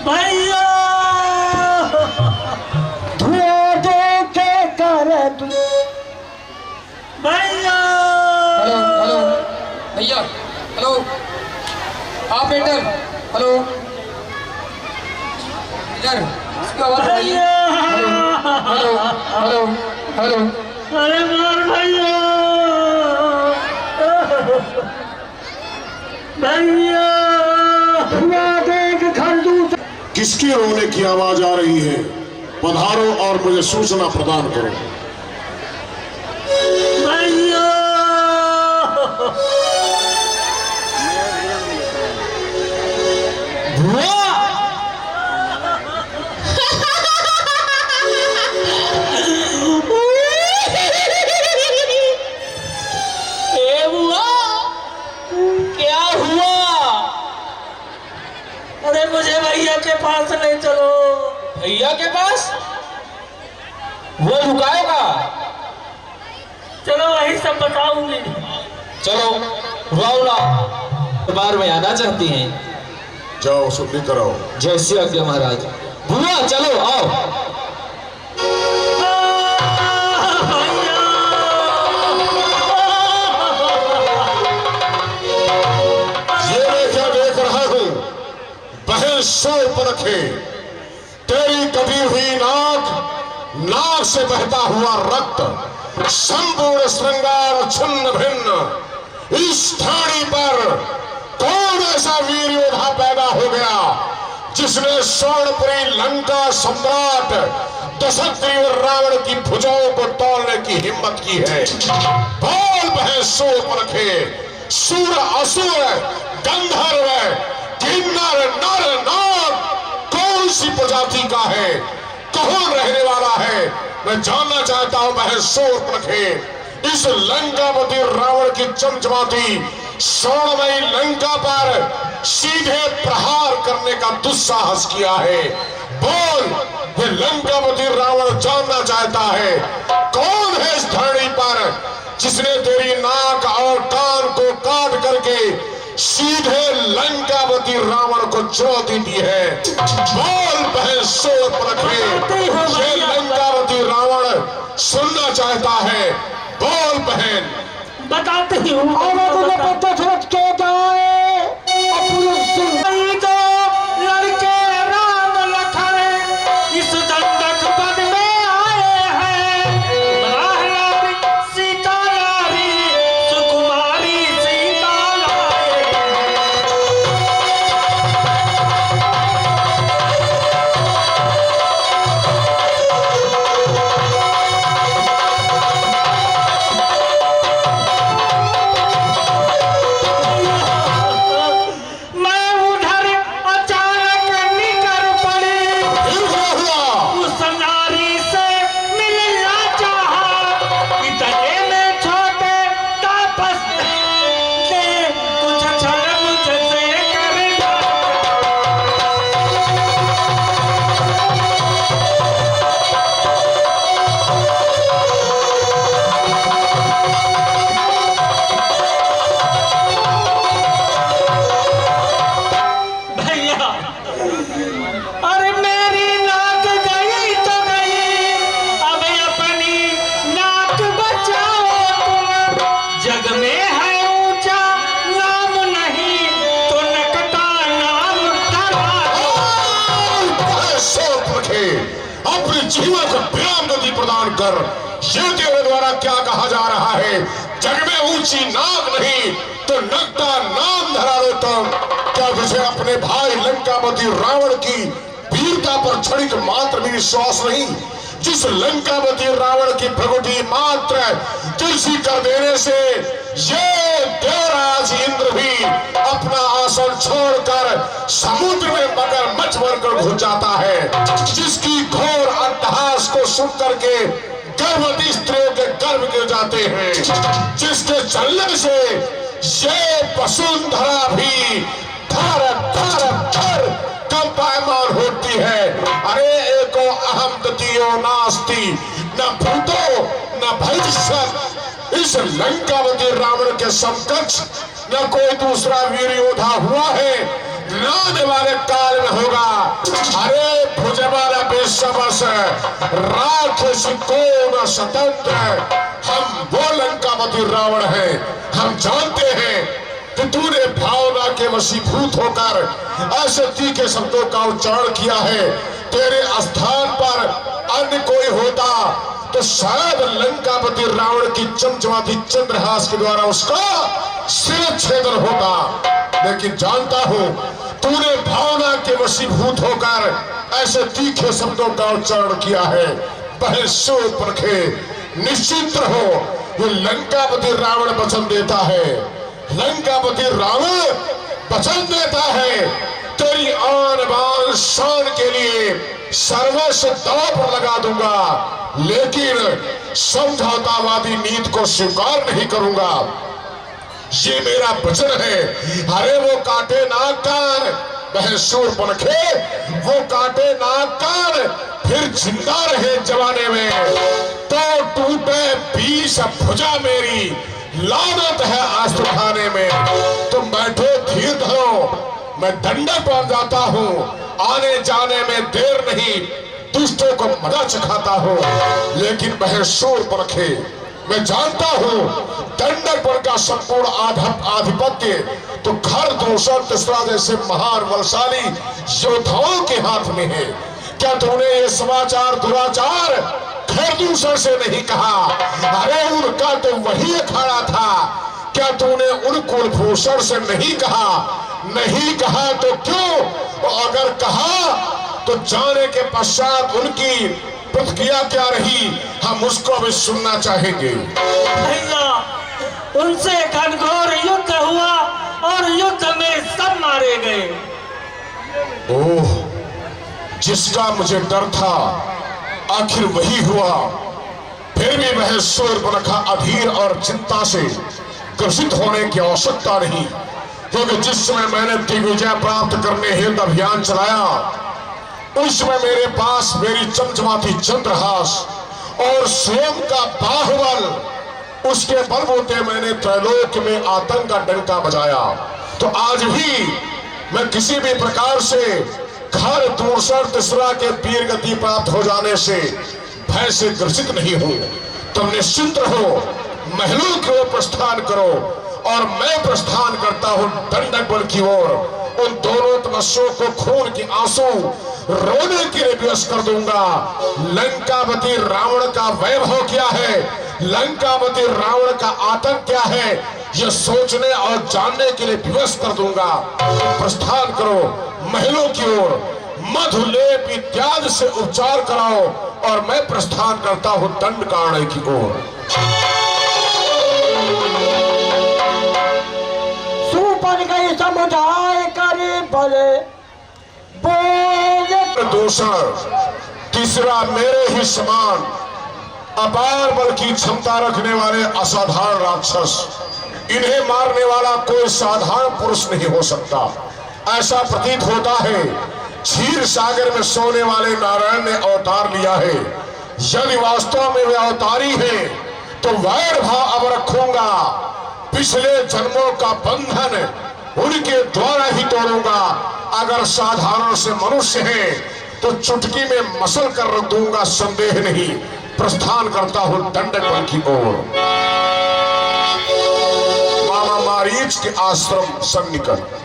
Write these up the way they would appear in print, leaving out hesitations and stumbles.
भैया धुआं दे के कर भैया। हेलो हेलो भैया, हेलो ऑपरेटर, हेलो इधर इसकी आवाज आइए। Hello hello hello. अरे मार भैया भैया धुआं देख खंडू। किसकी रोने की आवाज आ रही है? पधारो और मुझे सूचना प्रदान करो। भैया मुझे भैया के पास ले चलो। भैया के पास? वो रुकाएगा? चलो वही सब बताऊंगी। चलो राउला दरबार में आना चाहती हैं? जाओ सुन लेकर आओ। जैसे आज्ञा महाराज। बुआ चलो आओ। शोर पर रखे तेरी कटी हुई नाक से बहता हुआ रक्त, संपूर्ण श्रृंगार छिन्न भिन्न। इस ठाणी पर कौन ऐसा वीर योद्धा पैदा हो गया जिसने स्वर्णपुरी लंका सम्राट दशरथी और रावण की भुजाओं को तोड़ने की हिम्मत की है? बोल बहन शोर पर रखे। सूर असुर गंधर्व किन्नर नर नाग कौन सी प्रजाति का है, कौन रहने वाला है, मैं जानना चाहता हूं। बहन शोर रखे। इस लंकापति रावण की चमचमाती स्वर्णमयी लंका पर सीधे प्रहार करने का दुस्साहस किया है। बोल, ये लंकापति रावण जानना चाहता है कौन है इस धरती पर जिसने तेरी नाक और कान को काट करके सीधे लंकापति रावण को चुनौती दी है? बोल बहन शोर पर रखे। ये लंकापति रावण सुनना चाहता है। बोल बहन। बताते ही हूँ। के जाए लड़के राम लखन इस दंडक पद में आए हैं। सीता लारी सुकुमारी सीता जीवन को विराम गति प्रदान कर। ये तेरे द्वारा क्या कहा जा रहा है? जग में ऊंची नाक नहीं तो नकटा नाम धरा दो तुम। क्या तुझे अपने भाई लंकापति रावण की वीरता पर क्षणिक मात्र भी विश्वास नहीं? जिस लंकापति रावण की भ्रगुटी मात्र तुलसी कर देने से ये देवराज इंद्र भी अपना आसन छोड़कर समुद्र में मगरमच्छ बनकर घुस जाता है। जिसकी घोर अट्टहास को सुन करके गर्भवती स्त्रियों के गर्भ गिर जाते हैं। जिसके चलने से ये वसुंधरा भी थर थर थर कंपायमान होती है। अरे एको अहम ततीयो नास्ति न भूतो न भविष्यत्। इस लंकापति रावण के समकक्ष न न कोई दूसरा वीर योद्धा हुआ है, न आने वाले काल में होगा। अरे भुजबल बेशमस राक्षस को न स्वतंत्र, हम वो लंकापति रावण हैं। हम जानते हैं कि तूने भावना के वशीभूत होकर ऐसे तीखे शब्दों का उच्चारण किया है। तेरे स्थान पर अन्य कोई होता तो शायद लंकापति रावण की चमचमाती चंद्रहास के द्वारा उसका शिरच्छेदन होता, लेकिन जानता हूं तूने भावना के वशीभूत होकर ऐसे तीखे शब्दों का उच्चारण किया है। पहले सोच परखे, निश्चिंत रहो, ये लंकापति रावण वचन देता है, लंकापति रावण वचन देता है तेरी आन बान शान के लिए सर्वस्व दांव पर लगा दूंगा, लेकिन समझौतावादी नीति को स्वीकार नहीं करूंगा। ये मेरा वचन है। अरे वो काटे नाक कान, बहन शूर्पणखे, वो काटे नाक कान, फिर जिंदा रहे जमाने में तो टूटे 20 भुजा मेरी, लानत है आज खाने में। तुम बैठो, धीर धरो, मैं दंडक पहुंच जाता हूँ। आने जाने में देर नहीं, दुष्टों को मजा चखाता हूँ। लेकिन बहन शूर्पणखे, मैं जानता हूँ दंडकपुर का संपूर्ण आधिपत्य तो खर दूषण तीसरा जैसे महान बलशाली योद्धाओं के हाथ में है। क्या तूने ये समाचार दुराचार खरदूषण से नहीं कहा? अरे उनका तो वही अखाड़ा था। क्या तूने उन कुलभूषण से नहीं कहा? नहीं कहा तो क्यों? अगर कहा तो जाने के पश्चात उनकी प्रतिक्रिया क्या रही, हम उसको भी सुनना चाहेंगे। भैया, उनसे घनघोर युद्ध हुआ और युद्ध में सब मारे गए। ओह, जिसका मुझे डर था आखिर वही हुआ। फिर भी वह शूर्पणखा अधीर और चिंता से ग्रसित होने की आवश्यकता नहीं, क्योंकि जिस समय मैंने दिग्विजय प्राप्त करने हेतु अभियान चलाया उस समय मेरे पास मेरी चमचमाती चंद्रहास और स्वयं का बाहुबल, उसके बलबूते मैंने त्रैलोक में आतंक का डंका बजाया। तो आज भी मैं किसी भी प्रकार से खर दूषण तीसरा के वीर गति प्राप्त हो जाने से भय से ग्रसित नहीं हूं। तुम निश्चिंत रहो, महलों की ओर प्रस्थान करो और मैं प्रस्थान करता हूं दंडकबल की ओर। उन दोनों तमस्यों को खून की आंसू रोने के लिए विवश कर दूंगा। लंकापति रावण का वैभव क्या है, लंकापति रावण का आतंक क्या है, यह सोचने और जानने के लिए विवश कर दूंगा। प्रस्थान करो महलों की ओर, मधुलेप इत्यादि से उपचार कराओ और मैं प्रस्थान करता हूं दंडकारण्य की ओर। सुपन गई समुदाय करे भले बोले। दूषण तीसरा मेरे ही समान अपार बल की क्षमता रखने वाले असाधारण राक्षस, इन्हें मारने वाला कोई साधारण पुरुष नहीं हो सकता। ऐसा प्रतीत होता है क्षीर सागर में सोने वाले नारायण ने अवतार लिया है। यदि वास्तव में वे अवतारी हैं तो वैर भाव अब रखूंगा, पिछले जन्मों का बंधन उनके द्वारा ही तोड़ूंगा। अगर साधारण से मनुष्य हैं तो चुटकी में मसल कर रख दूंगा, संदेह नहीं। प्रस्थान करता हूं दंडकबल की ओर। मामा मारीच के आश्रम सन्निकट।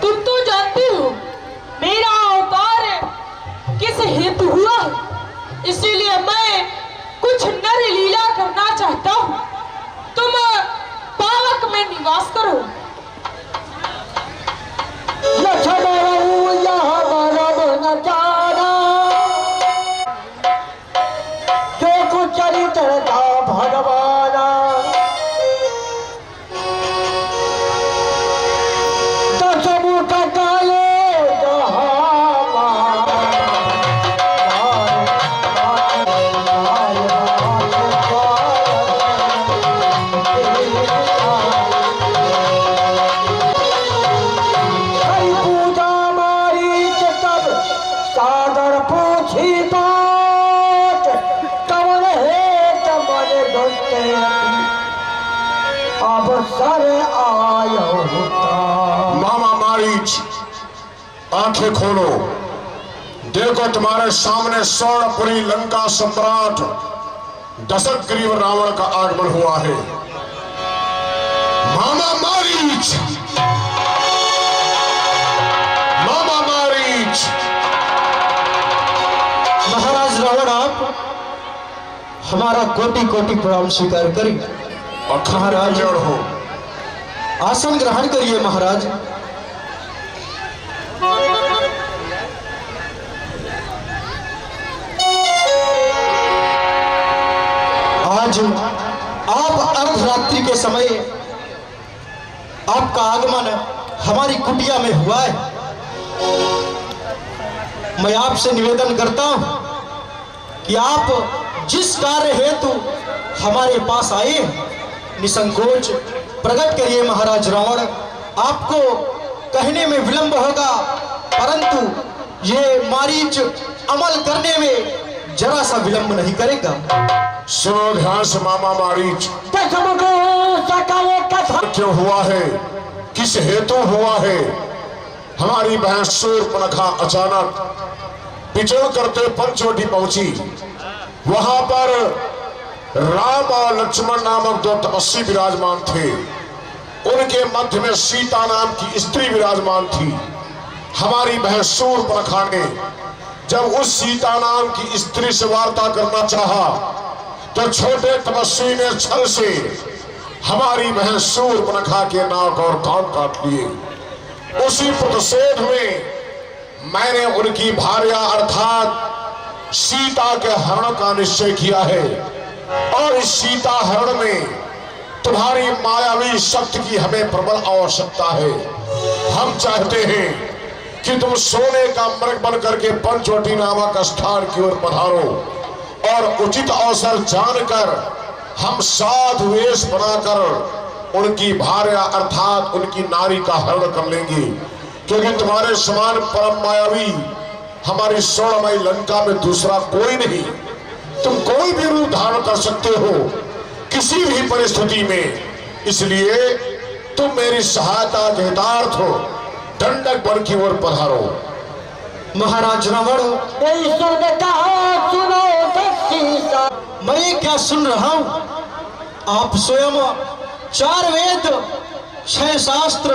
तुम तो जानती हो मेरा अवतार किस हेतु हुआ, इसीलिए मैं कुछ नर लीला करना चाहता हूँ। तुम पावक में निवास करो। जो कुछ चरित्र था भगवाना, मारीच, आंखें खोलो। देखो तुम्हारे सामने स्वर्णपुरी लंका सम्राट दशग्रीव रावण का आगमन हुआ है। मामा मारीच, मामा मारीच। महाराज रावण, आप हमारा कोटि कोटि प्रणाम स्वीकार करिए। और महाराज हो, आसन ग्रहण करिए महाराज। आज आप अर्धरात्रि के समय आपका आगमन हमारी कुटिया में हुआ है। मैं आपसे निवेदन करता हूं कि आप जिस कार्य हेतु हमारे पास आए निसंकोच प्रकट करिए महाराज रावण। आपको कहने में विलंब होगा, परंतु ये मारीच अमल करने में जरा सा विलंब नहीं करेगा। सुनो ध्यान से मामा मारीच, क्यों हुआ है, किस हेतु हुआ है? हमारी बहन शूर्पणखा अचानक पिछड़ करते पंचवटी पहुंची। वहां पर राम और लक्ष्मण नामक दो तपस्वी विराजमान थे। उनके मध्य में सीता नाम की स्त्री विराजमान थी। हमारी बहन शूर्पणखा ने जब उस सीता नाम की स्त्री से वार्ता करना चाहा तो छोटे तपस्वी ने छल से हमारी बहन शूर्पणखा के नाक और कान काट लिए। उसी प्रतिषेध में मैंने उनकी भार्या अर्थात सीता के हरण का निश्चय किया है। और इस सीता हरण में तुम्हारी मायावी शक्ति की हमें प्रबल आवश्यकता है। हम चाहते हैं कि तुम सोने का मृग बन करके पंचवटी नामक स्थान की ओर पधारो और उचित अवसर जानकर हम साधु वेश बनाकर उनकी भार्या अर्थात उनकी नारी का हरण कर लेंगे। क्योंकि तुम्हारे समान परम मायावी हमारी स्वर्णमयी लंका में दूसरा कोई नहीं। तुम कोई भी रूप धारण कर सकते हो किसी भी परिस्थिति में। इसलिए तुम मेरी सहायता के हितार्थ हो दंडक बन की ओर पधारो। महाराज रावण, ईश्वर ने कहा सुनो दक्षिणा। मैं ये क्या सुन रहा हूं? आप स्वयं 4 वेद 6 शास्त्र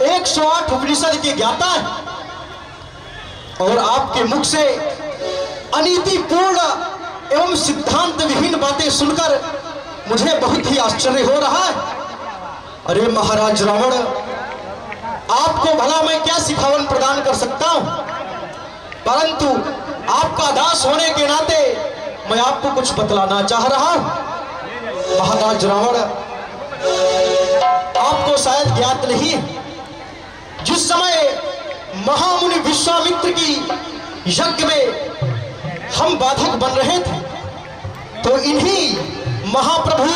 108 उपनिषद के ज्ञाता है और आपके मुख से अनीतिपूर्ण एवं सिद्धांत विहीन बातें सुनकर मुझे बहुत ही आश्चर्य हो रहा है। अरे महाराज रावण, आपको भला मैं क्या सिखावन प्रदान कर सकता हूं, परंतु आपका दास होने के नाते मैं आपको कुछ बतलाना चाह रहा हूं। महाराज रावण, आपको शायद ज्ञात नहीं, जिस समय महामुनि विश्वामित्र की यज्ञ में हम बाधक बन रहे थे तो इन्हीं महाप्रभु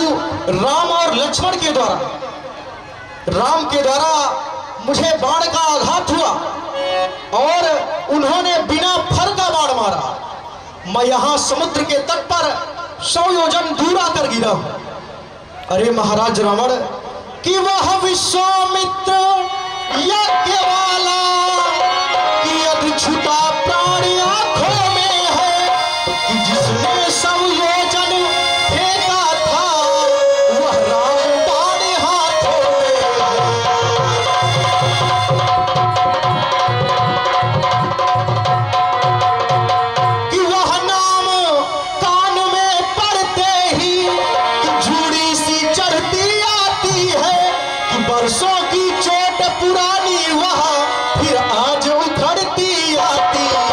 राम और लक्ष्मण के द्वारा, राम के द्वारा मुझे बाण का आघात हुआ और उन्होंने बिना फर का बाण मारा। मैं यहां समुद्र के तट पर 100 योजन दूर आकर गिरा। अरे महाराज रावण, कि वह विश्वामित्र यज्ञ वाला कि अधछुता प्राणी आंखों में है कि जिसने 100 योजन फेंका था वह राम बाण हाथों में कि वह नाम कान में पड़ते ही जुड़ी सी चढ़ती आती है कि बरसों की चोट पुरानी वहां फिर आज उखड़ती आती है।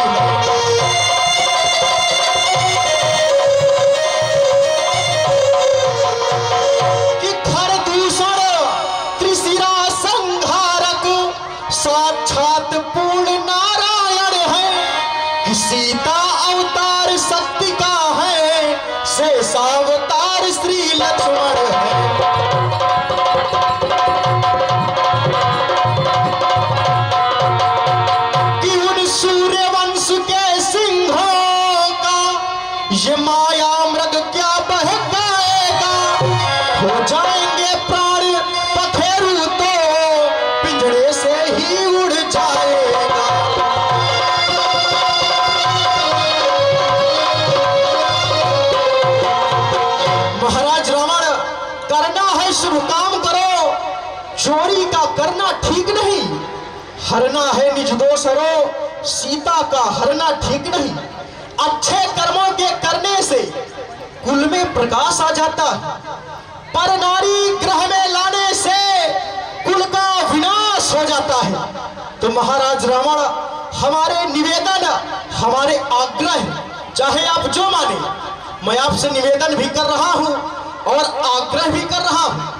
कि खर दूषण त्रिशिरा संहारक साक्षात पूर्ण नारायण है कि सीता अवतार शक्ति का है शेषावतार श्री लक्ष्मण है। कि उन सूर्यवंश के सिंहों का ये माया मृग क्या बहकाएगा, हो जाएंगे प्राण पखेरु तो पिंजड़े से ही उड़ जाएगा। करना ठीक नहीं। हरना है निज दोष रो, सीता का हरना ठीक नहीं। अच्छे कर्मों के करने से कुल में प्रकाश आ जाता है, पर नारी ग्रह में लाने से कुल का विनाश हो जाता है। तो महाराज रावण, हमारे निवेदन, हमारे आग्रह, चाहे आप जो माने, मैं आपसे निवेदन भी कर रहा हूं और आग्रह भी कर रहा हूं,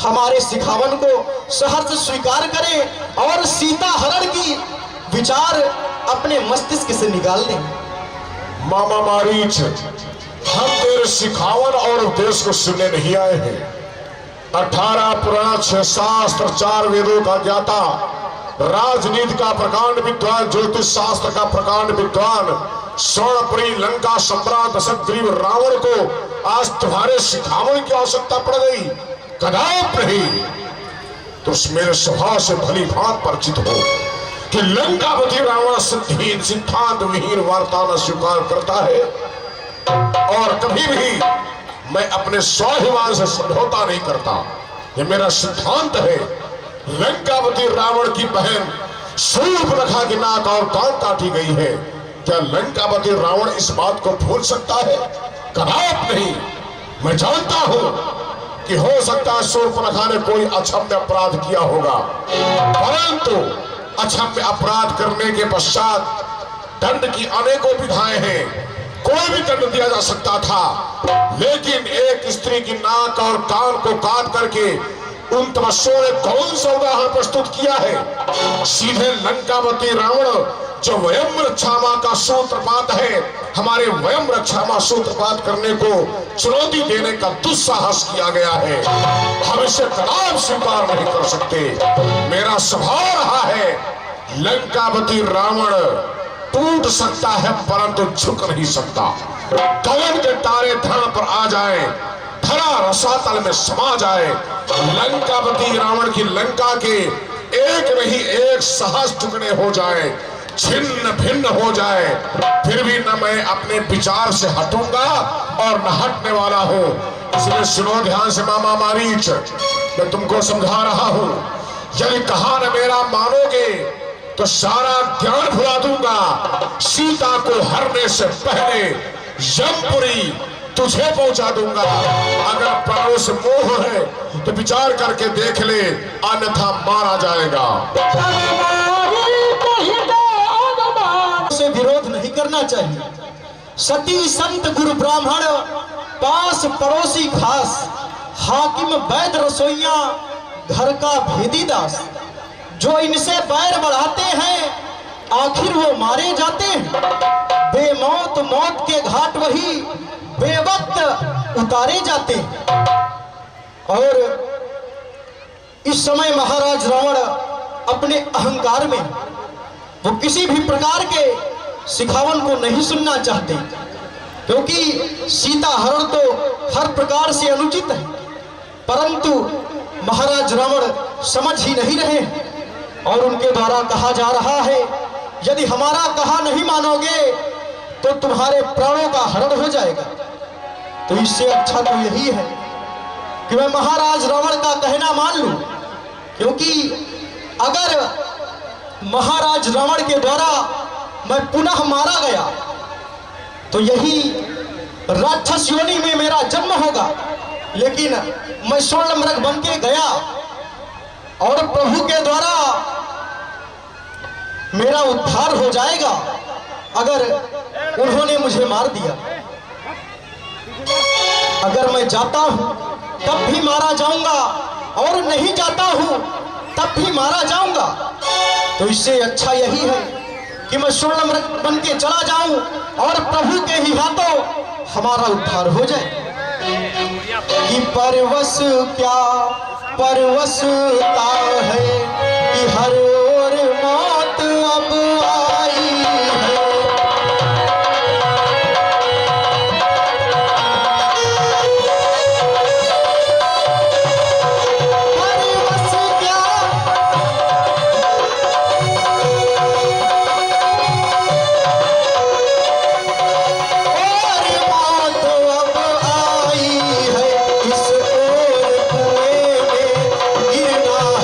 हमारे सिखावन को सहर्ष स्वीकार करें और सीता हरण की विचार अपने मस्तिष्क से निकाल दें। मामा मारीच, हम तेरे सिखावन और उपदेश को सुनने नहीं आए हैं। 18 पुराण, 6 शास्त्र, 4 वेदों का ज्ञाता, राजनीति का प्रकांड विद्वान, ज्योतिष शास्त्र का प्रकांड विद्वान, स्वर्णपुरी लंका सम्राट दशग्रीव रावण को आज तुम्हारे सिखावन की आवश्यकता पड़ गई? कदाप नहीं। तो मेरे स्वभाव से भली भांत परिचित हो कि लंकापति रावण सिद्धिहीन, सिद्धांत विहीन वार्ता न स्वीकार करता है और कभी भी मैं अपने स्वाभिमान से समझौता नहीं करता। ये मेरा सिद्धांत है। लंकापति रावण की बहन शूर्पणखा की नाक और कान काटी गई है। क्या लंकापति रावण इस बात को भूल सकता है? कदाप नहीं। मैं जानता हूं कि हो सकता है शूर्पणखा ने कोई अक्षम्य अपराध किया होगा, परंतु अक्षम्य अपराध करने के पश्चात दंड की अनेकों विधाएं हैं। कोई भी दंड दिया जा सकता था, लेकिन एक स्त्री की नाक और कान को काट करके उन तपस्वियों ने कौन सा उदाहरण प्रस्तुत किया है? सीधे लंकापति रावण जो वयम रक्षामा का सूत्रपात है, हमारे वयम रक्षामा सूत्रपात करने को चुनौती देने का दुस्साहस किया गया है। हम इसे कदाप स्वीकार नहीं कर सकते। मेरा स्वभाव रहा है, लंकापति रावण टूट सकता है परंतु झुक नहीं सकता। गगन के तारे धरण पर आ जाए, धरा रसातल में समा जाए, लंकापति रावण की लंका के एक नहीं एक सहस्र टुकड़े हो जाए, छिन्न भिन्न हो जाए, फिर भी न मैं अपने विचार से हटूंगा और न हटने वाला हूं। इसलिए सुनो ध्यान से मामा मारीच, मैं तुमको समझा रहा हूं। यदि कहा न मेरा मानोगे तो सारा ज्ञान भुला दूंगा। सीता को हरने से पहले यमपुरी तुझे पहुंचा दूंगा। अगर प्राणों से मोह है तो विचार करके देख ले, अन्यथा मारा जाएगा। से विरोध नहीं करना चाहिए। सती संत गुरु ब्राह्मण पास पड़ोसी खास, हाकिम वैद रसोइया घर का भेदी दास। जो इनसे बैर बढ़ाते हैं आखिर वो मारे जाते हैं। बेमौत मौत के घाट वही बेवक्त उतारे जाते हैं। और इस समय महाराज रावण अपने अहंकार में वो किसी भी प्रकार के सिखावन को नहीं सुनना चाहते, क्योंकि सीता हरण तो हर प्रकार से अनुचित है। परंतु महाराज रावण समझ ही नहीं रहे और उनके द्वारा कहा जा रहा है, यदि हमारा कहा नहीं मानोगे तो तुम्हारे प्राणों का हरण हो जाएगा। तो इससे अच्छा तो यही है कि मैं महाराज रावण का कहना मान लूं, क्योंकि अगर महाराज रावण के द्वारा मैं पुनः मारा गया तो यही राक्षस योनि में मेरा जन्म होगा। लेकिन मैं स्वर्ण मृग बन के गया और प्रभु के द्वारा मेरा उद्धार हो जाएगा अगर उन्होंने मुझे मार दिया। अगर मैं जाता हूं तब भी मारा जाऊंगा और नहीं जाता हूं तब भी मारा जाऊंगा। तो इससे अच्छा यही है कि मैं स्वर्ण मृग बन के चला जाऊं और प्रभु के ही हाथों हमारा उद्धार हो जाए। कि परवश क्या परवशता है कि हर ओर मौत अब आई है।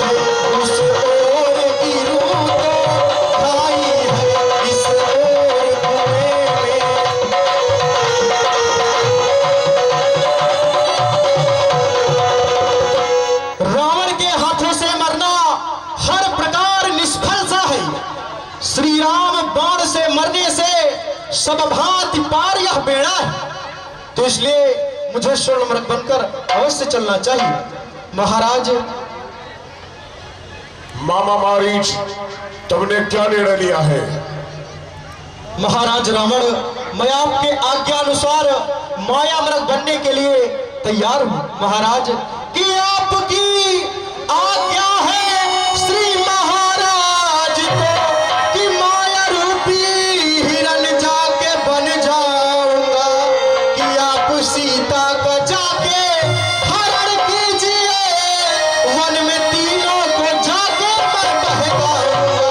है बाण से मरने से सब भांति पार यह बेड़ा है, तो इसलिए मुझे स्वर्ण मृग बनकर अवश्य चलना चाहिए। महाराज, मामा मारीच, तुमने क्या निर्णय लिया है? महाराज रावण, मैं आपके आज्ञा अनुसार माया मृग बनने के लिए तैयार हूँ। महाराज, कि आपकी आज्ञा है श्री महाराज को कि माया रूपी हिरण जाके बन जाऊंगा, कि आप सीता का जाके हरण कीजिए, वन में तीनों को जाके मैं बहकाऊंगा।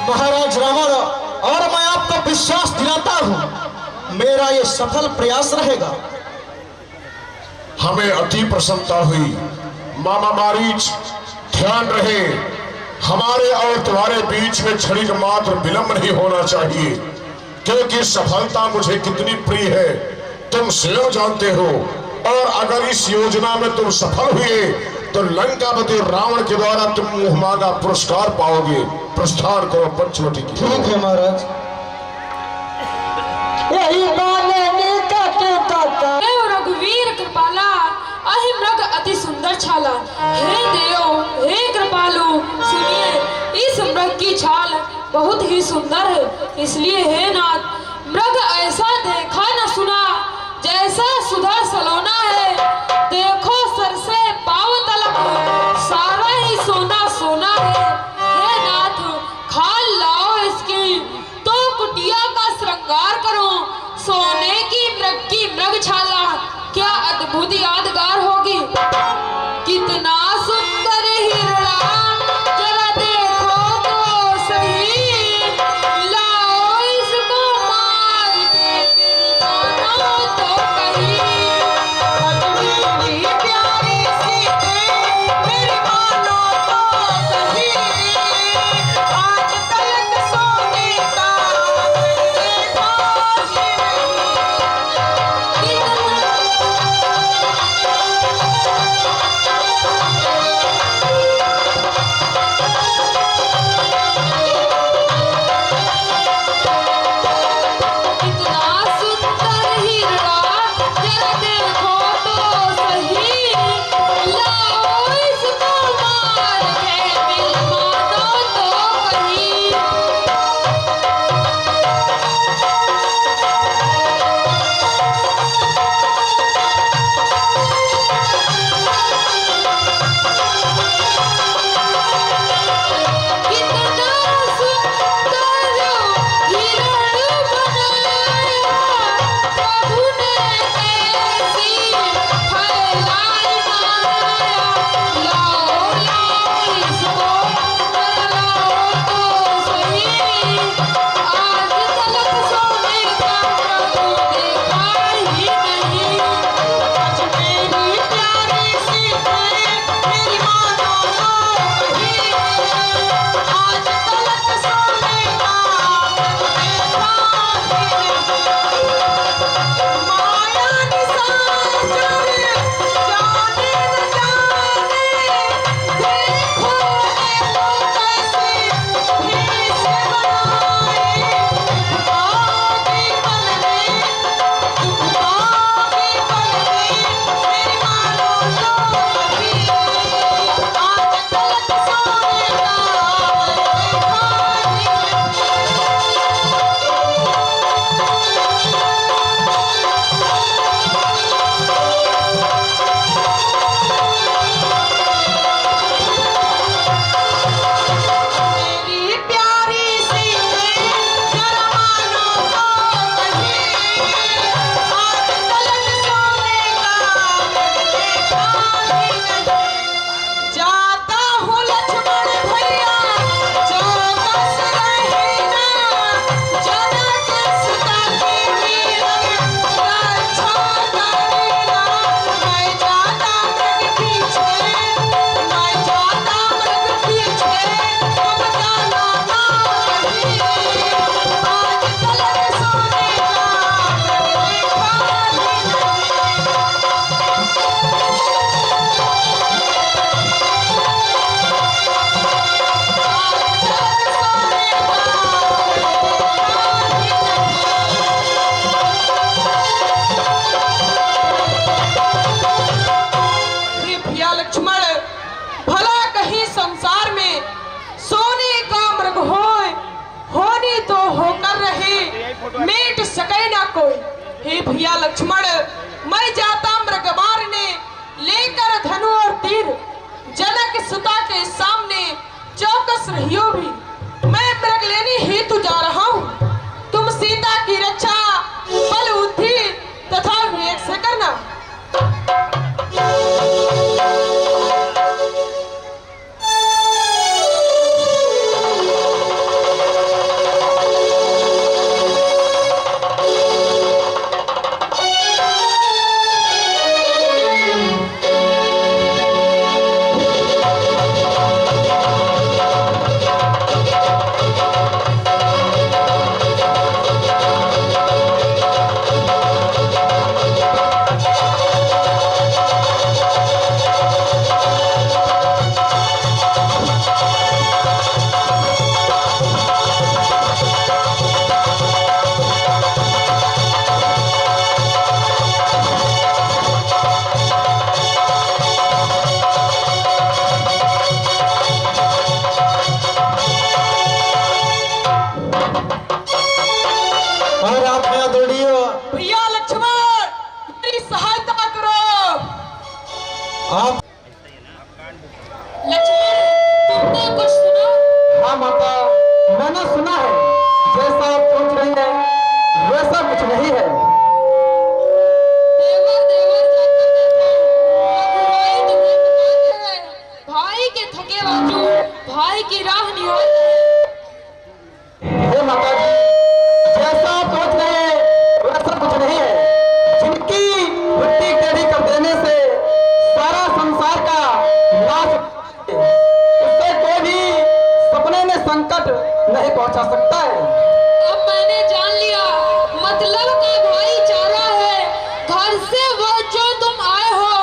महाराज रावण, और मैं आपको विश्वास दिलाता हूं, मेरा ये सफल प्रयास रहेगा। हमें अति प्रसन्नता हुई। मामा मारीच, ध्यान रहे, हमारे और तुम्हारे बीच में क्षणिक मात्र विलंब नहीं होना चाहिए, क्योंकि सफलता मुझे कितनी प्रिय है तुम स्वयं जानते हो। और अगर इस योजना में तुम सफल हुए तो लंकापति रावण के द्वारा तुम मुंह मांगा पुरस्कार पाओगे। प्रस्थान करो पंचवटी की। ठीक है महाराज। यही माने का हे रघुवीर कृपाला, अहि मृग अति सुंदर छाला। हे देव, हे कृपालु, सुनिए, इस मृग की छाल बहुत ही सुंदर है। इसलिए हे नाथ, मृग ऐसा देखा न सुना, जैसा सुधा सलोना है। देखो सर से पांव तलक सारा ही सोना सोना है। हे नाथ, खाल लाओ इसकी, तो कुटिया का श्रृंगार करो। सोने की मृग छाला क्या अद्भुत यादगार होगी। कितना सुंदर हिरणा, जरा देखो तो सही। लाओ इसको मार के, मेरी मानो तो कहीं। कोई। हे भैया लक्ष्मण, मैं जाता मृग मारने, लेकर धनु और तीर, जनक सुता के सामने चौकस रहियो भी। मैं मृग लेने हेतु जा रहा हूँ, तुम सीता की रक्षा बल बुद्धि तथा विवेक से करना। और आप भैया दौड़ियो। भैया लक्ष्मण, मेरी सहायता करो। आप लक्ष्मण, तुमने कुछ सुना? हाँ माता, मैंने सुना है। जैसा आप सोच रही हैं वैसा कुछ नहीं है। देवर देवर जाकर देखो, रघुराई तुम्हें पुकारते हैं। भाई के थके बाजू भाई की राह निहारते हैं। हे माता जी, जैसा आप सोच रहे हैं वैसा कुछ नहीं है। जिनकी मिट्टी टेढ़ी कर देने से सारा संसार का नाश, उससे कोई भी सपने में संकट नहीं पहुंचा सकता है। अब मैंने जान लिया, मतलब का भाईचारा है। घर से वह जो तुम आए हो,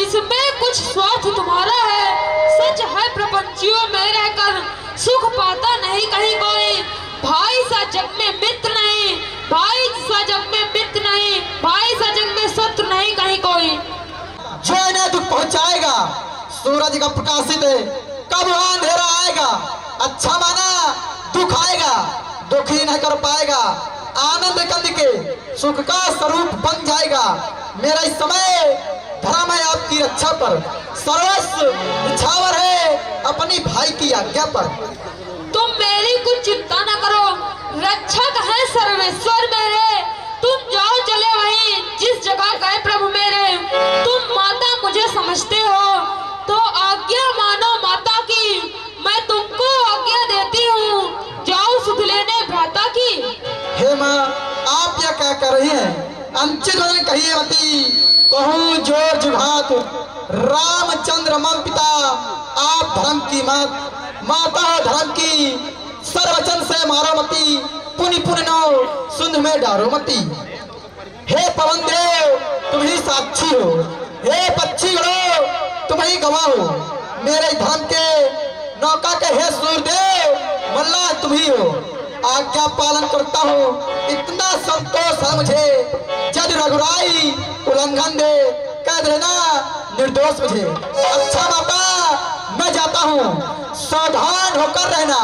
इसमें कुछ स्वार्थ तुम्हारा है। सच है, प्रपंचियों में रहकर सुख पाता नहीं कहीं कोई। भाई सा जग में मित्र नहीं, भाई सा जग में मित्र नहीं, भाई सा जग में शत्रु नहीं कहीं कोई। जो इन्हें दुख पहुंचाएगा, सूरज का प्रकाशित है, कब अंधेरा आएगा। अच्छा माना दुख आएगा, दुख ही नहीं कर पाएगा। आनंद कंद के सुख का स्वरूप बन जाएगा। मेरा इस समय धर्म है आपकी रक्षा पर, सर्वस्व निछावर है अपनी भाई की आज्ञा पर। तुम मेरी कुछ चिंता न करो, रक्षक है सर्वेश्वर मेरे। तुम जाओ चले वहीं जिस जगह गए प्रभु मेरे। तुम माता मुझे समझते हो तो आज्ञा मानो माता की। मैं तुमको आज्ञा देती हूँ, जाओ सुध लेने भ्राता की। हे माँ, आप यह क्या कर रही हैं? अंचित ने कहिए मती, कहूँ जोर जुघात रामचंद्र मम पिता। आप धर्म की माता हो धर्म की, सर्वचन से मारो मती। पुनि पुनि नो सुंद में डारो मती। हे पवन देव, तुम ही साक्षी हो। हे पक्षी गणो, तुम ही गवाह हो। मेरे धर्म के नौका के हे सूर्यदेव, मल्ला तुम ही हो। आज्ञा पालन करता हूँ, इतना संतोष है मुझे। जद रघुराई उल्लंघन दे, कह देना निर्दोष मुझे। अच्छा माता, मैं जाता हूँ, सावधान होकर रहना,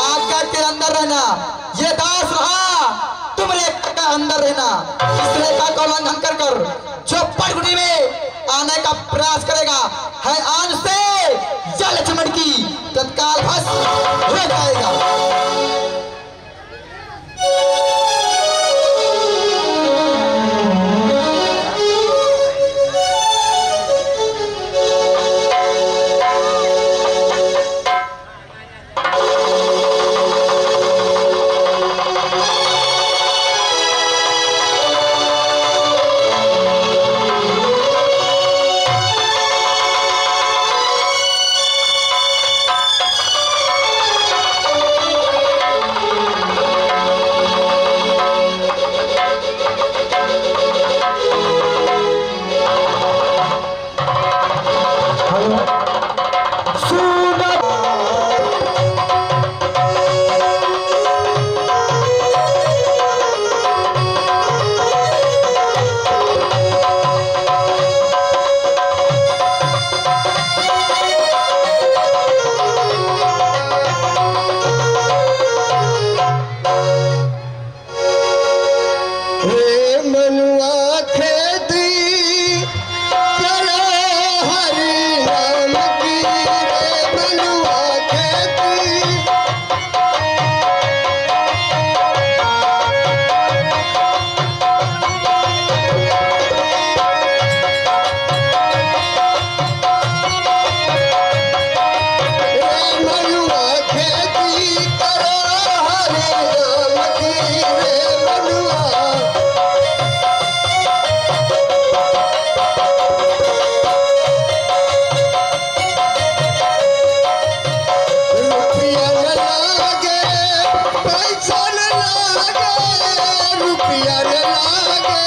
आज्ञा के अंदर रहना। ये दास रहा, तुम रेखा का अंदर रहना। इस रेखा का उल्लंघन कर कर जो पटकुटी में आने का प्रयास करेगा, है आन से या लक्ष्मण की तत्काल भस्म हो जाएगा। रुपया न लागे,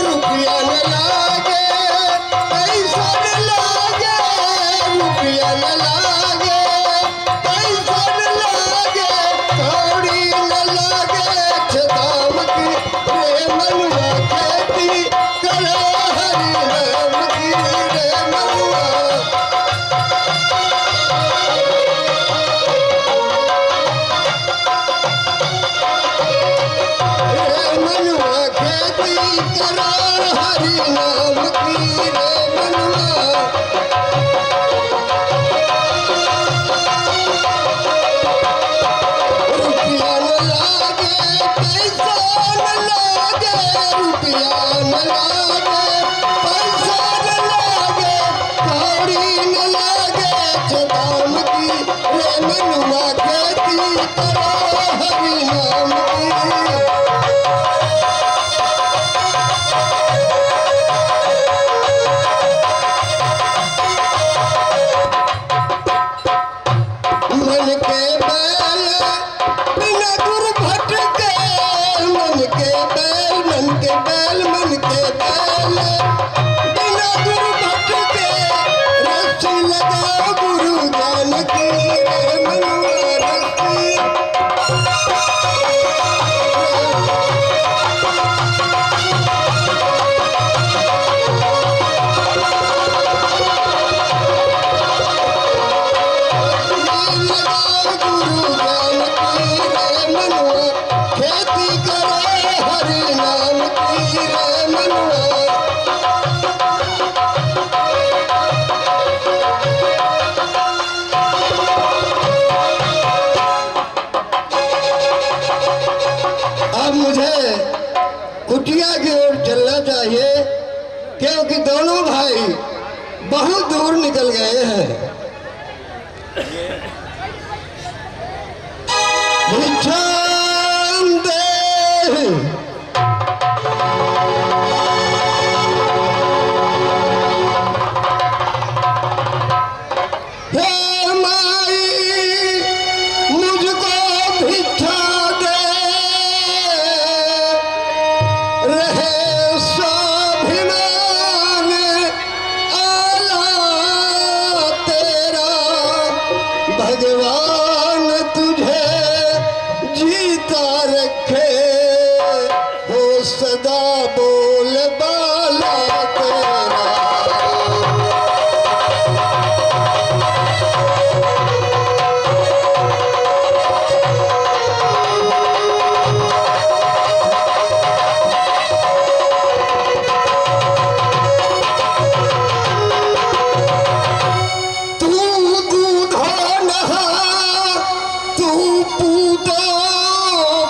रुपया न लागे, पैसा न लागे, रुपया न लागे, पैसा न लागे, कौड़ी न लागे, दाम की रे मनुआ खेती करो हरि नाम की रे मनुआ। रे मनुआ खेती करो हरि नाम की रे मनुआ। रुपया न लागे, पैसा न लागे, रुपया न लागे, पैसा न लागे, कौड़ी न लागे, दाम की रे मनुआ खेती करो हरि नाम की। मन के बैल बिना गुर भटके, मन के बैल, मन के बैल, मन के बैल बिना गुर भटके, रस्सी लगाओ गुरु ज्ञान की रे मनुआ रस्सी। लगाओ गुरु ज्ञान की रे मनुआ, खेती करो हरि नाम की रे मनुआ। अब मुझे कुटिया की ओर चलना चाहिए, क्योंकि दोनों भाई बहुत दूर निकल गए हैं। भिक्षाम देहि। हे माई मुझको भिक्षा दे, रहे स्वाभिमान आला तेरा, भगवान तुझे जीता रखे, हो सदा बोल बाला तेरा। तू दूधो नहा, तू पूतो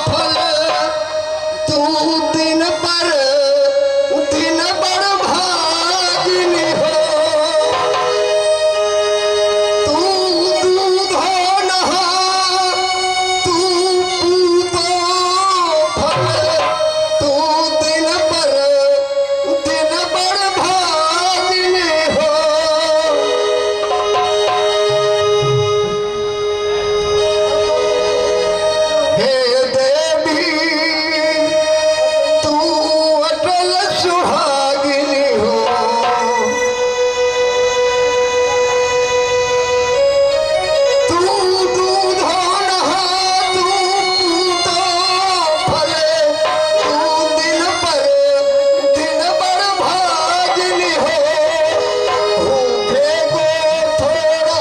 फल, तू दिन पर भागिनी हो। तू दूधो नहा, तू पूतो फल, तू दिन पर भागिनी हो। हे देवी तू अटल सुहागिनी हो। तू दूधो नहा, तू पूतो फल, तू दिन पर भागिनी हो। भूखे को थोड़ा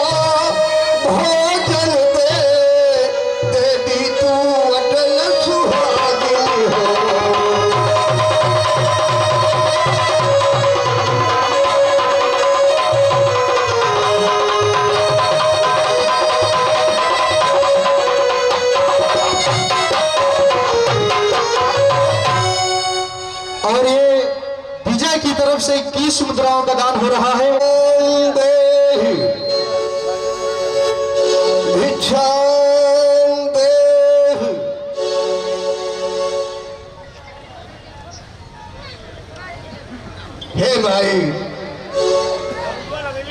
भोजन दे, देवी तू अटल सुहागिनी हो। और ये विजय की तरफ से 21 मुद्राओं का दान हो रहा है। ओम देहि भिक्षाम देहि। हे भाई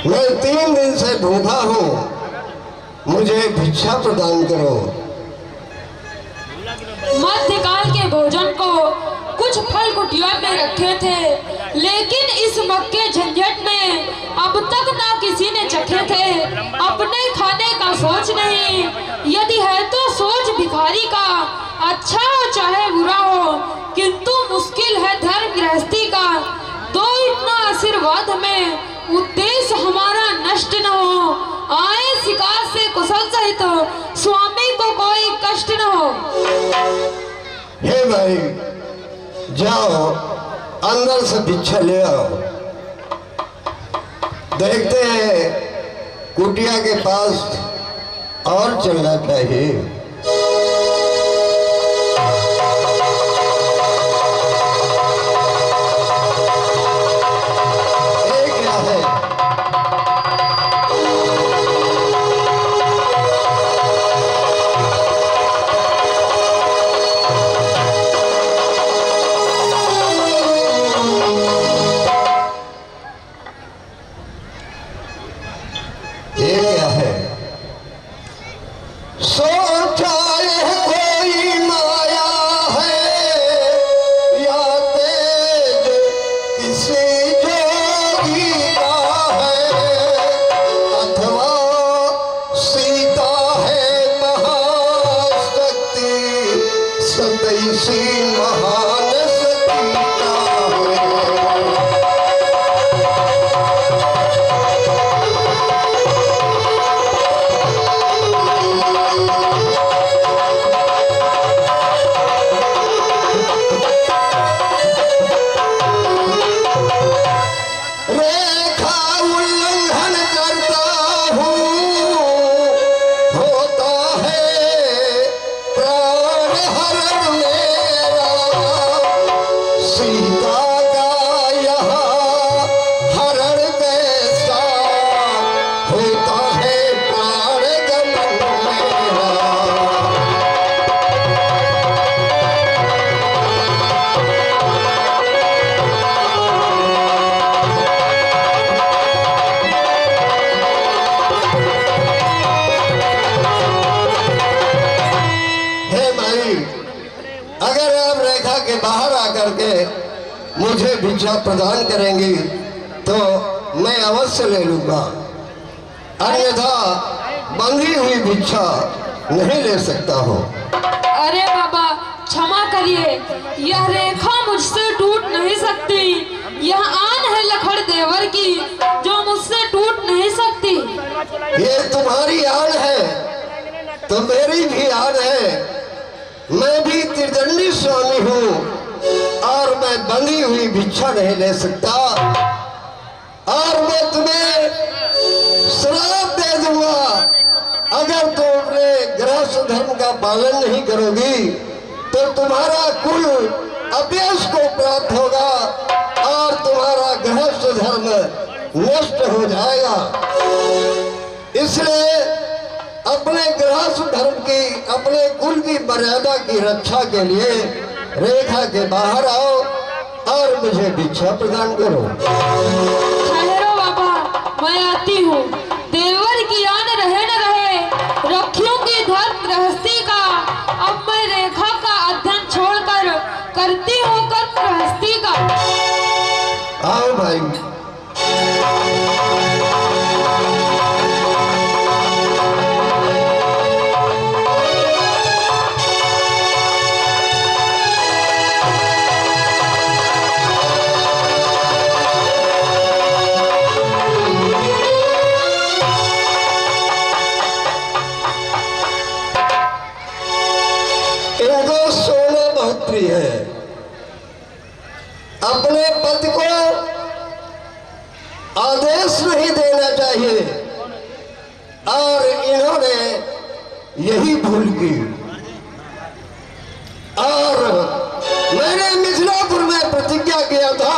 मैं 3 दिन से भूखा हूँ, मुझे भिक्षा प्रदान करो। मध्यकाल के भोजन को कुछ फल कुटिया में रखे थे, लेकिन इस मक्के झंझट में अब तक ना किसी ने चखे थे। अपने खाने का सोच नहीं, यदि है तो सोच भिखारी का। अच्छा हो चाहे बुरा हो, किंतु मुश्किल है धर्म गृहस्थी का। तो इतना आशीर्वाद में उद्देश्य हमारा नष्ट न हो। आए शिकार से कुशल सहित, स्वामी को कोई कष्ट न हो। हे भाई, जाओ अंदर से भिक्षा ले आओ। देखते हैं कुटिया के पास और चलना चाहिए। मुझे भिक्षा प्रदान करेंगी तो मैं अवश्य ले लूंगा, अन्यथा बंधी हुई भिक्षा नहीं ले सकता हूँ। अरे बाबा क्षमा करिए, यह रेखा मुझसे टूट नहीं सकती। यह आन है लखड़ देवर की जो मुझसे टूट नहीं सकती। ये तुम्हारी आन है तो मेरी भी आन है। मैं भी त्रिदंडी स्वामी हूँ और मैं बंधी हुई भिक्षा नहीं ले सकता, और मैं तुम्हें श्राप दे दूंगा। अगर तुम अपने गृहस्थ धर्म का पालन नहीं करोगी तो तुम्हारा कुल अपयश को प्राप्त होगा और तुम्हारा गृहस्थ धर्म नष्ट हो जाएगा। इसलिए अपने गृहस्थ धर्म की, अपने कुल की मर्यादा की रक्षा के लिए रेखा के बाहर आओ और मुझे भिक्षा प्रदान करो। ठहरो बाबा, मैं आती हूँ। देवर की आन रहे न रहे, रखियों की धर्म गृहस्थी का। अब मैं रेखा का अध्ययन छोड़कर करती हूँ कर्म गृहस्थी का। आओ भाई। है अपने पति को आदेश नहीं देना चाहिए और इन्होंने यही भूल की। और मैंने मिथिलापुर में प्रतिज्ञा किया था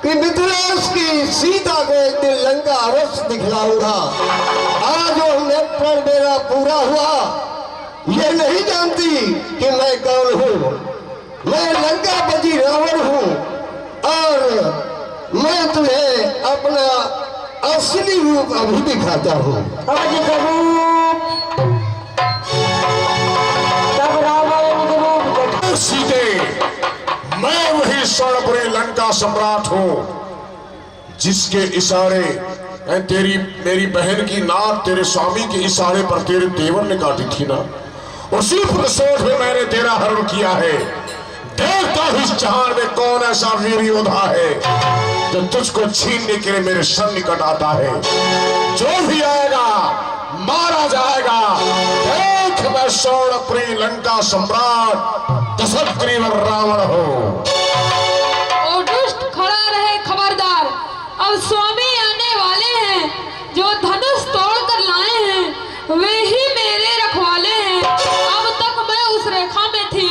कि मिथिलेश की सीता को एक दिन लंका अवश्य दिखलाऊंगा। आज वो नेत्रण मेरा पूरा हुआ। ये नहीं जानती कि मैं कौन हूँ। मैं लंकापति रावण हूँ और मैं तुम्हें अपना असली रूप अभी दिखाता हूँ। आज स्वरूप तब रावण के रूप देखा। सीते, मैं वही स्वर्णपुरी लंका सम्राट हूँ जिसके इशारे तेरी मेरी बहन की नाक तेरे स्वामी के इशारे पर तेरे देवर ने काटी थी ना, उसी प्रतिशोध में मैंने तेरा हरण किया है। देखता हूं इस जहान में कौन ऐसा वीर योद्धा है जो तुझको छीनने के लिए मेरे सन्निकट आता है। जो भी आएगा मारा जाएगा। देख, मैं स्वर्णपुरी लंका सम्राट दशग्रीव रावण हूं। ओ दुष्ट, खड़ा रहे, खबरदार। अब स्वामी आने वाले हैं। जो धनुष तोड़ कर लाए हैं वे ही मेरे रखवाले हैं। अब तक मैं उस रेखा में थी,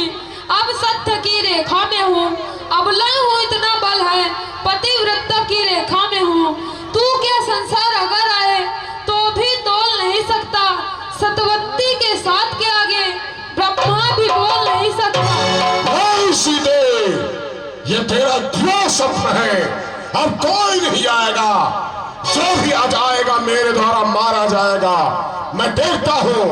अब सत्य की रेखा में हूँ। अब लय हूँ, इतना बल है, पतिव्रता की रेखा में हूँ। तू क्या संसार अगर आए तो भी तोल नहीं सकता। सतवती के साथ के आगे ब्रह्मा भी बोल नहीं सकता। नहीं सीते, ये तेरा ध्रुव स्वप्न है। अब कोई नहीं आएगा। जो भी आ जाएगा मेरे द्वारा मारा जाएगा। मैं देखता हूँ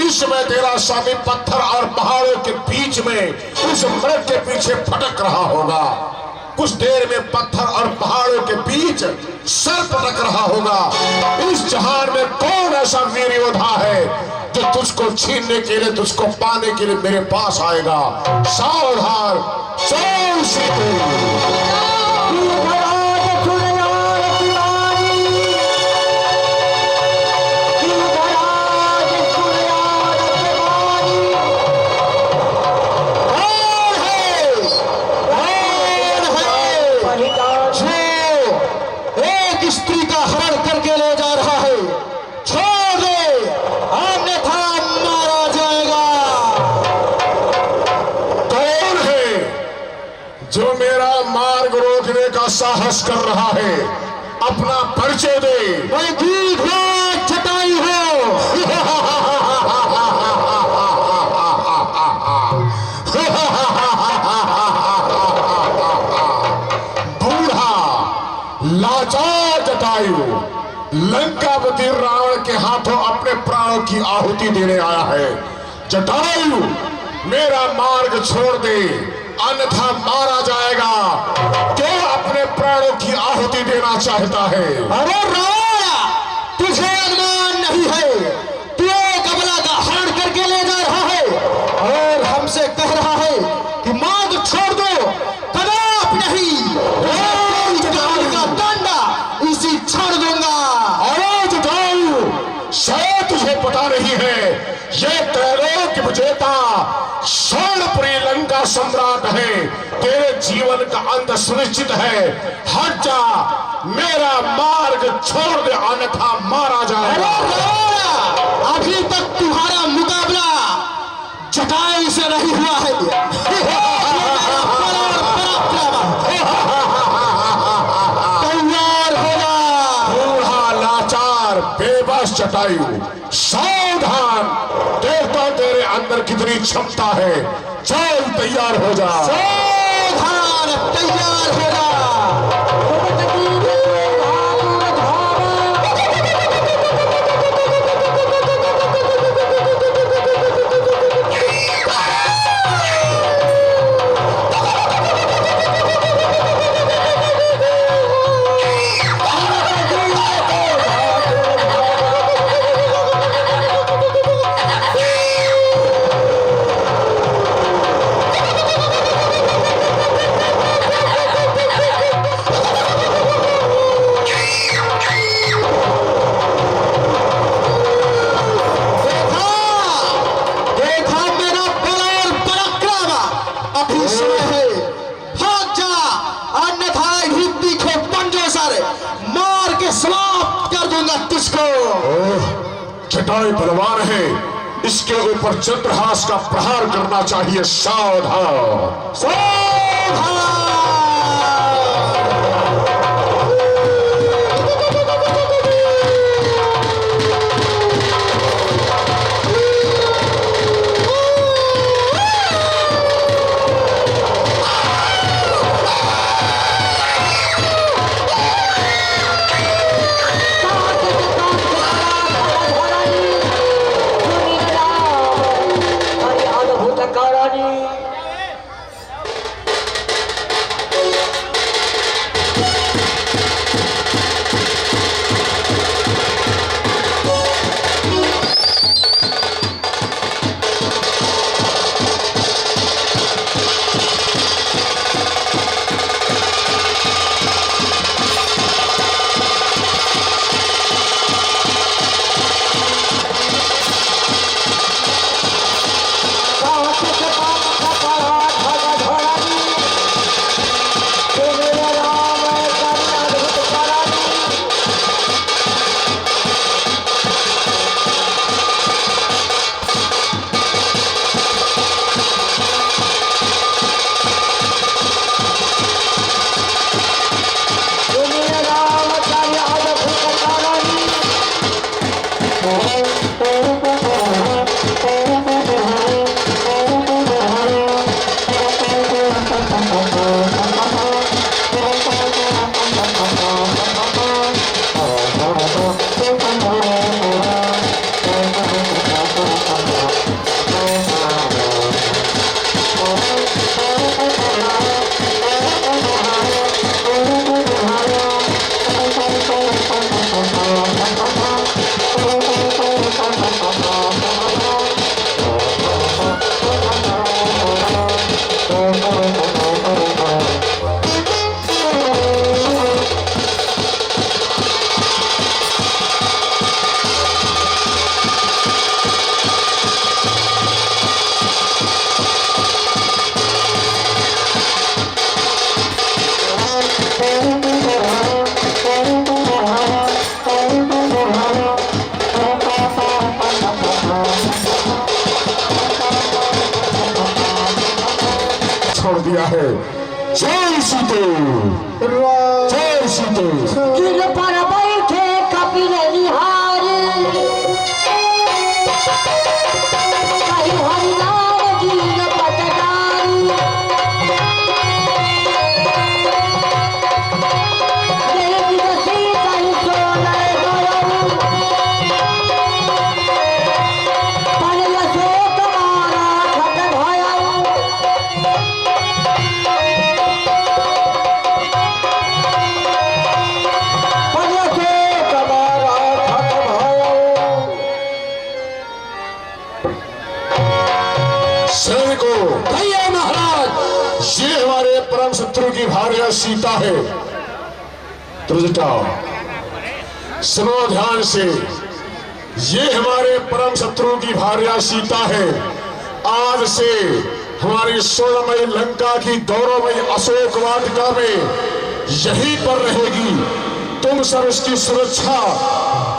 इस समय तेरा स्वामी पत्थर और पहाड़ों के बीच में उस मृग के पीछे भटक रहा होगा। कुछ देर में पत्थर और पहाड़ों के बीच सर्प रख रहा होगा। इस जहान में कौन ऐसा वीर योद्धा है जो तुझको छीनने के लिए, तुझको पाने के लिए मेरे पास आएगा। सावधान, चल सीते। स्त्री का हरण करके ले जा रहा है, छोड़ दे, अन्यथा मारा जाएगा। कौन है जो मेरा मार्ग रोकने का साहस कर रहा है? अपना परिचय दे। मैं दीर्घराज जटायु बूढ़ा लाचार जटायु लंकापति रावण के हाथों अपने प्राणों की आहुति देने आया है। जटायु, मेरा मार्ग छोड़ दे, अन्यथा मारा जाएगा। क्यों अपने प्राणों की आहुति देना चाहता है? अरे रावण, तुझे अनुमान नहीं है, तू एक अबला का हरण करके ले जा रहा है और हमसे कह रहा है कि मार्ग छोड़ दो। कदापि नहीं, का दंड इसी छोड़ दूंगा। अरे जटायु, शायद तुझे पता नहीं है, ये त्रैलोक्य विजेता स्वर्णपुरी लंका सम्राट है। तेरे जीवन का अंत सुनिश्चित है। हट जा, मेरा मार्ग छोड़ दे, अन्यथा मारा जाएगा। अभी तक तुम्हारा मुकाबला जटायु से नहीं हुआ है। तैयार होगा। बूढ़ा लाचार बेबस जटायु, सावधान। देखता तेरे अंदर कितनी क्षमता है। चल, तैयार हो जा। सावधान, तैयार हो जा। जटायु बलवान है, इसके ऊपर चंद्रहास का प्रहार करना चाहिए। सावधान, सावधान। गिर पर बैठे कपिल निहार कहीं हरिनाम गिर पटकार देवी दसी कहीं सोनर गयऊ पल अशोक मारा खट भयऊ सैनिकों, भैया महाराज, ये हमारे परम शत्रु की भार्या सीता है। ध्रुजटाओ, सुनो ध्यान से, ये हमारे परम शत्रु की भार्या सीता है। आज से हमारी स्वर्णमयी लंका की गौरवमयी अशोक वाटिका में यहीं पर रहेगी। तुम सब इसकी सुरक्षा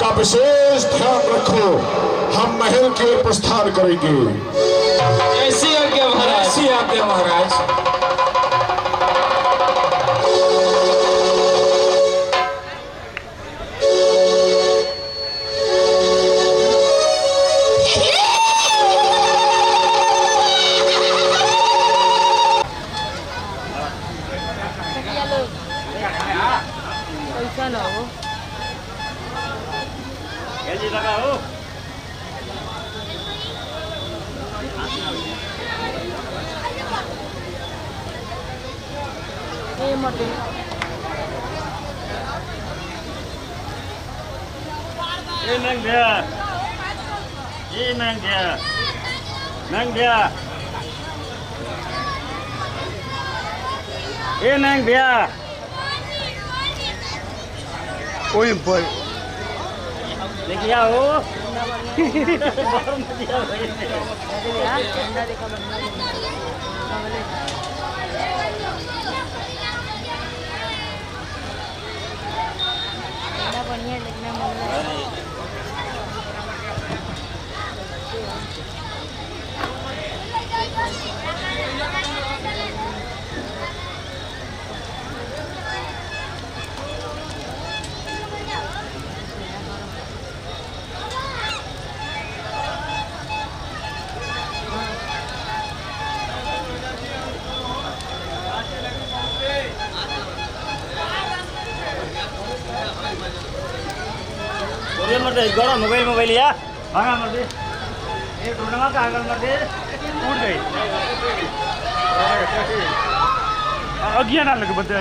का विशेष ध्यान रखो। हम महल की ओर प्रस्थान करेंगे। ऐसी आज्ञा महाराज। ऐसी आज्ञा महाराज। Nang dia, nang dia, oi boy, lagi आओ, गड़ा मोबाइल या भागा मर दे एक ढूंढना का आगल मर दे टूट गई अगिया ना लगे बंदे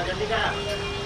जल्दी करा